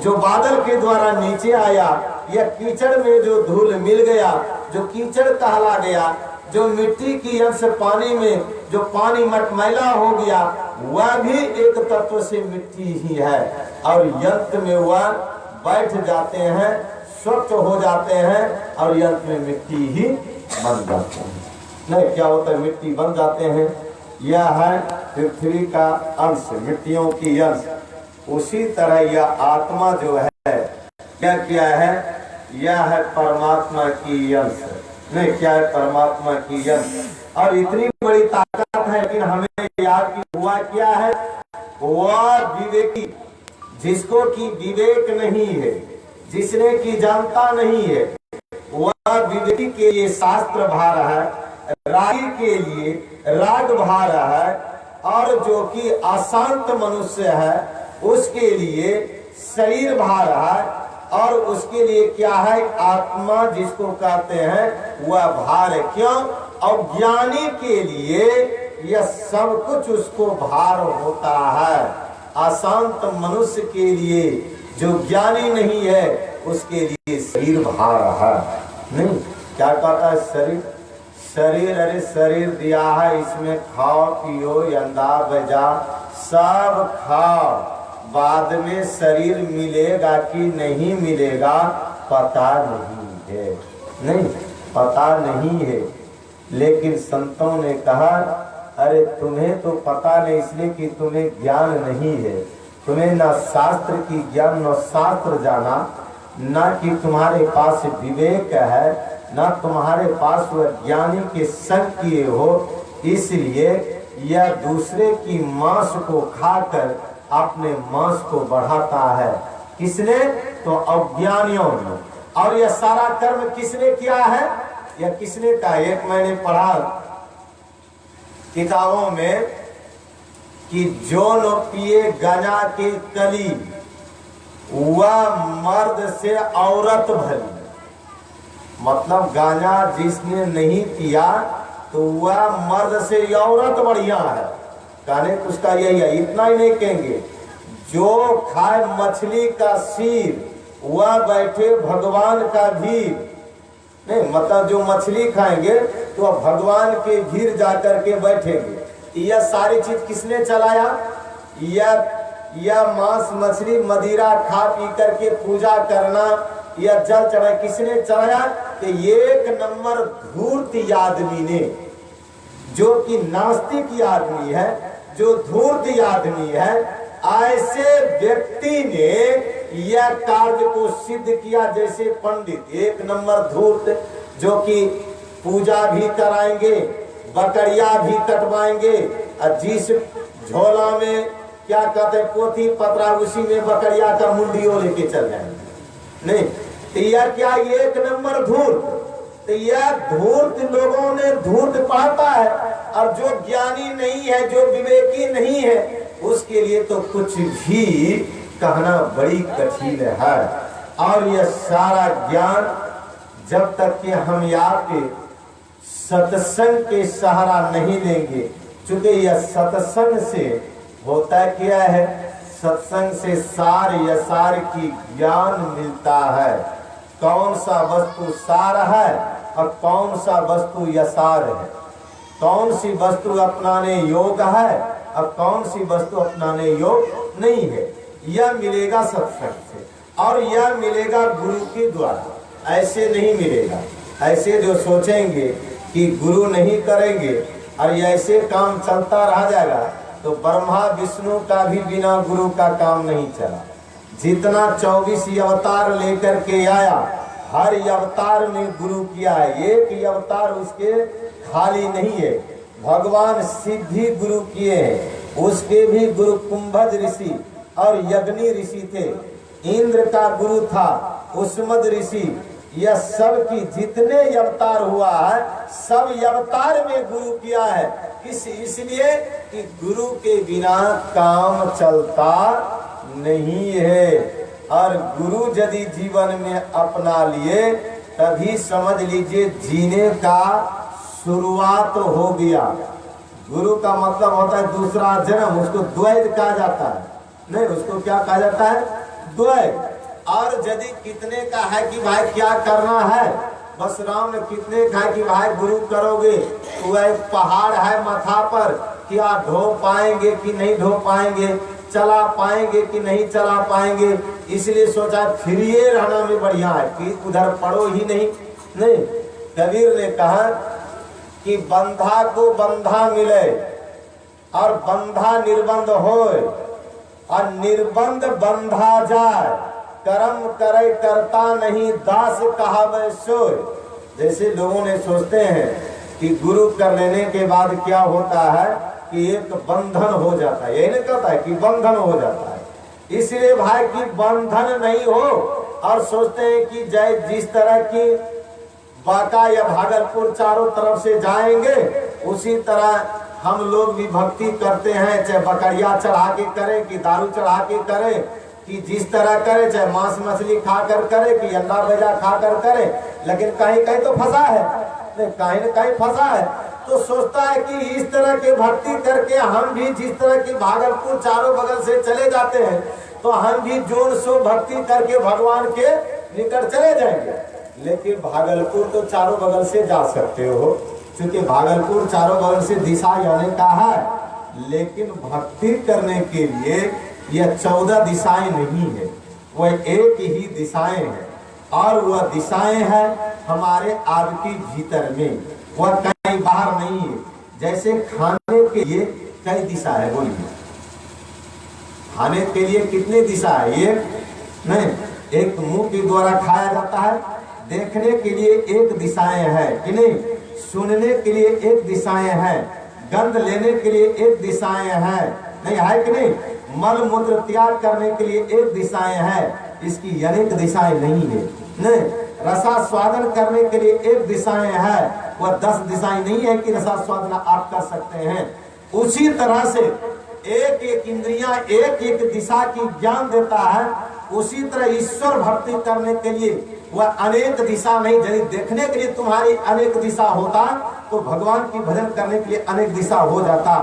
जो बादल के द्वारा नीचे आया, या कीचड़ में जो धूल मिल गया, जो कीचड़ कहला गया, जो मिट्टी की अंश पानी में जो पानी मटमैला हो गया, वह भी एक तत्व से मिट्टी ही है। और यंत्र में वह बैठ जाते हैं, स्वच्छ हो जाते हैं और यंत्र में मिट्टी ही बन जाते हैं। नहीं, क्या होता है, मिट्टी बन जाते हैं। यह है पृथ्वी का अंश, मिट्टियों की अंश। उसी तरह यह आत्मा जो है क्या है, यह है परमात्मा की अंश। नहीं, क्या है, परमात्मा की अंश। और इतनी बड़ी ताकत है, लेकिन हमें याद की हुआ क्या है, वह विवेकी, जिसको कि विवेक नहीं है, जिसने की जानता नहीं है, वह विवेकी के लिए शास्त्र भा रहा है, रागी के लिए राग भा रहा है, और जो कि अशांत मनुष्य है उसके लिए शरीर भा रहा है, और उसके लिए क्या है, आत्मा जिसको कहते हैं वह भार है। क्यों? और ज्ञानी के लिए यह सब कुछ उसको भार होता है। अशांत मनुष्य के लिए, जो ज्ञानी नहीं है, उसके लिए शरीर भार है। नहीं, क्या कहता है, शरीर अरे शरीर दिया है, इसमें खाओ पियो अंडा बजा सब खाओ, बाद में शरीर मिलेगा कि नहीं मिलेगा पता नहीं है। नहीं, पता नहीं है। लेकिन संतों ने कहा, अरे तुम्हें तो पता नहीं, इसलिए कि तुम्हें ज्ञान नहीं है। तुम्हें ना शास्त्र की ज्ञान, न शास्त्र जाना, ना कि तुम्हारे पास विवेक है, ना तुम्हारे पास वह ज्ञानी के संग किए हो। इसलिए यह दूसरे की मांस को खाकर अपने मांस को बढ़ाता है। किसने? तो अज्ञानियों ने। और यह सारा कर्म किसने किया है, यह किसने कहा? एक मैंने पढ़ा किताबों में कि जो न पिए गांजा के कली, वह मर्द से औरत भली। मतलब गांजा जिसने नहीं पिया तो वह मर्द से औरत बढ़िया है। कहने उसका यही है। इतना ही नहीं कहेंगे, जो खाए मछली का सिर वह बैठे भगवान का भीर। नहीं, मतलब जो मछली खाएंगे तो भगवान के भीर जाकर के बैठेंगे। यह सारी चीज किसने चलाया? यह मांस मछली मदिरा खा पी करके पूजा करना, यह जल चढ़ाए, किसने चढ़ाया? कि एक नंबर धूर्त आदमी ने, जो कि नास्तिक आदमी है, जो धूर्त आदमी है, ऐसे व्यक्ति ने यह कार्य को सिद्ध किया। जैसे पंडित एक नंबर धूर्त, जो कि पूजा भी कराएंगे, बकरिया भी कटवाएंगे, और जिस झोला में क्या कहते हैं पोथी पत्रा, उसी में बकरिया का मुंडियों लेके चल जाएंगे। नहीं, तो यह क्या एक नंबर धूर्त। तो यह धूर्त लोगों ने धूर्त पाता है, और जो ज्ञानी नहीं है, जो विवेकी नहीं है, उसके लिए तो कुछ भी कहना बड़ी कठिन है। और यह सारा ज्ञान जब तक कि हम यहाँ पे सत्संग के सहारा नहीं लेंगे, चूंकि यह सत्संग से होता क्या है, सत्संग से सार यसार की ज्ञान मिलता है। कौन सा वस्तु सार है और कौन सा वस्तु यसार है, कौन सी वस्तु अपनाने योग्य है और कौन सी वस्तु अपनाने योग्य नहीं है, यह मिलेगा सत्संग से। और यह मिलेगा गुरु के द्वारा। ऐसे नहीं मिलेगा। ऐसे जो सोचेंगे कि गुरु नहीं करेंगे और ऐसे काम चलता रह जाएगा, तो ब्रह्मा विष्णु का भी बिना गुरु का काम नहीं चला। जितना 24 अवतार लेकर के आया, हर अवतार में गुरु किया है। एक अवतार उसके खाली नहीं है। भगवान शिव भी गुरु किए हैं, उसके भी गुरु कुंभज ऋषि और यज्ञनी ऋषि थे। इंद्र का गुरु था उस्मद ऋषि। यह सब की जितने अवतार हुआ है, सब अवतार में गुरु किया है। इसलिए कि गुरु के बिना काम चलता नहीं है। और गुरु यदि जीवन में अपना लिए, तभी समझ लीजिए जीने का शुरुआत हो गया। गुरु का मतलब होता है दूसरा जन्म। उसको द्वैत कहा जाता है। नहीं, उसको क्या कहा जाता है? द्वैत। और यदि कितने का है कि भाई क्या करना है, बस राम ने कितने का है कि भाई गुरु करोगे, वह एक पहाड़ है माथा पर, क्या ढो पाएंगे कि नहीं ढो पाएंगे, चला पाएंगे कि नहीं चला पाएंगे, इसलिए सोचा फ्री रहना में बढ़िया है कि उधर पढ़ो ही नहीं। कबीर ने कहा कि बंधा को बंधा मिले और बंधा निर्बंध होए, और निर्बंध बंधा जाए, कर्म करे करता नहीं दास कहावे सोए। जैसे लोगों ने सोचते हैं कि गुरु कर लेने के बाद क्या होता है कि एक बंधन हो जाता है, यही नहीं कहता है कि बंधन हो जाता है, इसलिए भाई कि बंधन नहीं हो। और सोचते हैं कि जय जिस तरह की बांका या भागलपुर चारों तरफ से जाएंगे उसी तरह हम लोग भी भक्ति करते हैं, चाहे बकरिया चढ़ा के करें कि दारू चढ़ा के करें कि जिस तरह करे, चाहे मांस मछली खाकर करे कि अंडा भजा खाकर करे, लेकिन कहीं कहीं तो फंसा है, कहीं न कहीं फंसा है। तो सोचता है कि इस तरह की भक्ति करके हम भी जिस तरह की भागलपुर चारों बगल से चले जाते हैं तो हम भी जोर सो भक्ति करके भगवान के निकट चले जाएंगे। लेकिन भागलपुर तो चारों बगल से जा सकते हो, क्योंकि भागलपुर चारों बगल से दिशा जाने का है, लेकिन भक्ति करने के लिए यह 14 दिशाएं नहीं है, वह एक ही दिशाएं हैं, और वह दिशाएं हैं हमारे आपके भीतर में, वह कहीं बाहर नहीं है। जैसे खाने के लिए कई दिशा है, बोलिए खाने के लिए कितने दिशा है? ये नहीं, एक मुंह के द्वारा खाया जाता है, देखने के लिए एक दिशाएं हैं कि नहीं, सुनने के लिए एक दिशाएं हैं, गंध लेने के लिए एक दिशाएं हैं, नहीं है कि नहीं, मल मूत्र त्याग करने के लिए एक दिशाएं हैं, इसकी अनेक दिशाएं नहीं है। नहीं, रसास्वादन करने के लिए एक दिशाएं है, वह 10 दिशाएं नहीं है कि रसास्वादन आप कर सकते हैं। उसी तरह से एक एक इंद्रियां एक एक दिशा की ज्ञान देता है, उसी तरह ईश्वर भक्ति करने के लिए वह अनेक दिशा नहीं। यदि देखने के लिए तुम्हारी अनेक दिशा होता तो भगवान की भजन करने के लिए अनेक दिशा हो जाता।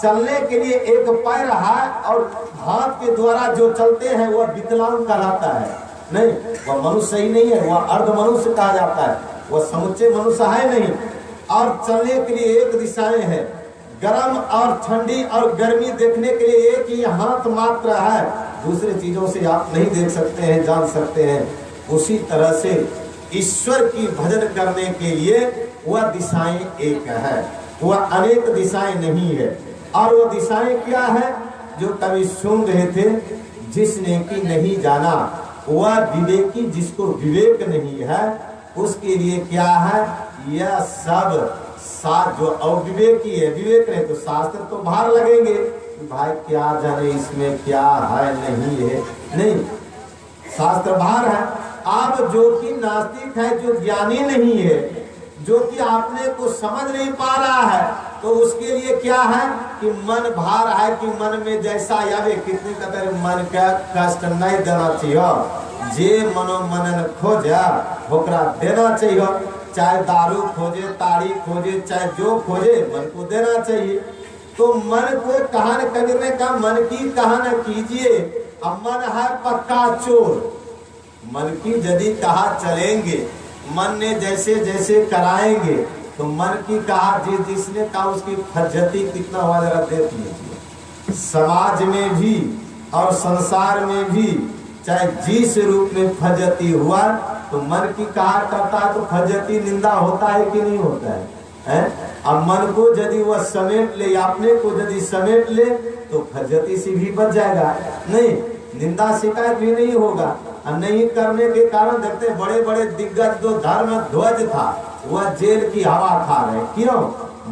चलने के लिए एक पैर है और हाथ के द्वारा जो चलते हैं वह विकलांग कहलाता है, नहीं, वह मनुष्य ही नहीं है, वह अर्ध मनुष्य कहा जाता है, वह समुच्चय मनुष्य है नहीं। और चलने के लिए एक दिशाएं हैं, गर्म और ठंडी और गर्मी देखने के लिए एक ही हाथ मात्र है, दूसरी चीजों से आप नहीं देख सकते हैं, जान सकते हैं। उसी तरह से ईश्वर की भजन करने के लिए वह दिशाएं एक है, वह अनेक दिशाएं नहीं है। और वह दिशाएं क्या है जो कभी सुन रहे थे, जिसने की नहीं जाना वह विवेकी, जिसको विवेक नहीं है उसके लिए क्या है, यह सब जो अविवेकी है, विवेक नहीं तो शास्त्र तो बाहर लगेंगे, भाई क्या जाने इसमें क्या है नहीं है, नहीं, शास्त्र बाहर है। आप जो कि नास्तिक है, जो ज्ञानी नहीं है, जो कि आपने को समझ नहीं पा रहा है, तो उसके लिए क्या है कि मन भार है कि मन में जैसा आवे, कितने कतर मन का कष्ट नहीं देना चाहिए, जे मनोमनन खोजा होकरा देना चाहिए, चाहे दारू खोजे, ताड़ी खोजे, चाहे जो खोजे, मन को देना चाहिए। तो मन को कहा न करने का, मन की कहा न कीजिए, अब मन है पक्का चोर, मन की यदि कहा चलेंगे, मन ने जैसे जैसे कराएंगे, तो मन की कहा जिसने कहा उसकी फज्जती कितना हुआ जरा देख लीजिए। समाज में भी और संसार में भी चाहे जिस रूप में फज्जती हुआ, तो मन की कहा करता है तो फज्जती निंदा होता है कि नहीं होता है, हैं? अब मन को यदि वह समेट ले, अपने को यदि समेट ले तो फज्जती से भी बच जाएगा, नहीं, निंदा शिकायत भी नहीं होगा। नहीं करने के कारण देखते बड़े बड़े दिग्गज जो धर्म ध्वज था वह जेल की हवा खा रहे, क्यों?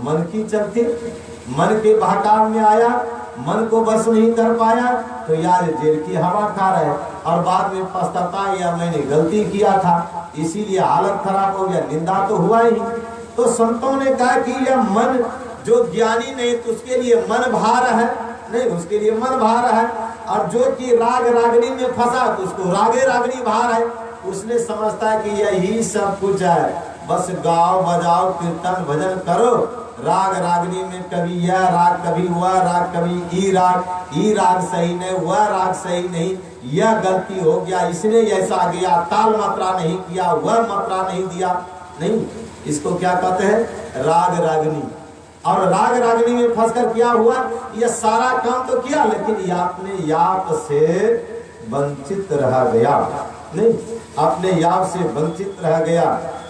मन की चलती, मन के बहकाव में आया, मन को बस नहीं कर पाया तो यार जेल की हवा खा रहे, और बाद में पछताता या मैंने गलती किया था इसीलिए हालत खराब हो गया, निंदा तो हुआ ही। तो संतों ने कहा कि यह मन जो ज्ञानी नहीं तो उसके लिए मन भार है, नहीं उसके लिए मन भार है, और जो कि राग रागनी में फंसा तो उसको रागे रागनी भार है, उसने समझता है कि यही सब कुछ है, बस गाओ बजाओ कीर्तन भजन करो, राग रागनी में कभी यह राग कभी वह राग, कभी ई राग सही नहीं, वह राग सही नहीं, यह गलती हो गया, इसने ऐसा गया, ताल मात्रा नहीं किया, वह मात्रा नहीं दिया, नहीं, इसको क्या कहते हैं? राग रागनी। और राग रागनी में फंसकर क्या हुआ? यह सारा काम तो किया लेकिन अपने याप से वंचित रह गया, नहीं, अपने याप से वंचित रह गया।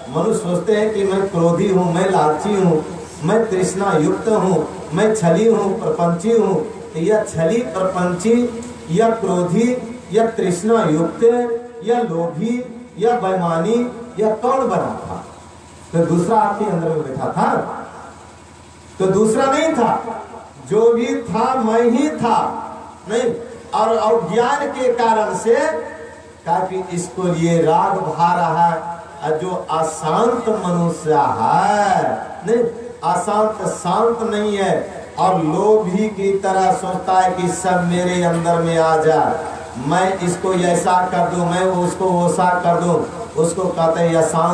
मनुष्य सोचते हैं कि मैं क्रोधी हूँ, मैं लालची हूँ, मैं तृष्णा युक्त हूँ, मैं छली हूँ, प्रपंची हूँ। यह छली, प्रपंची, यह क्रोधी, यह तृष्णा युक्त, यह लोभी, यह बेईमानी, यह कौन बना था? तो दूसरा आपके अंदर में बैठा था, तो दूसरा नहीं था, जो भी था मैं ही था, नहीं। और अज्ञान के कारण से काफी इसको लिए राग भा रहा है। जो अशांत मनुष्य है, नहीं, अशांत शांत नहीं है, और लोभी की तरह सोचता है कि सब मेरे अंदर में आ जाए, मैं इसको ऐसा कर दूं, मैं उसको वैसा कर दूं, उसको कहते हैं अशांत।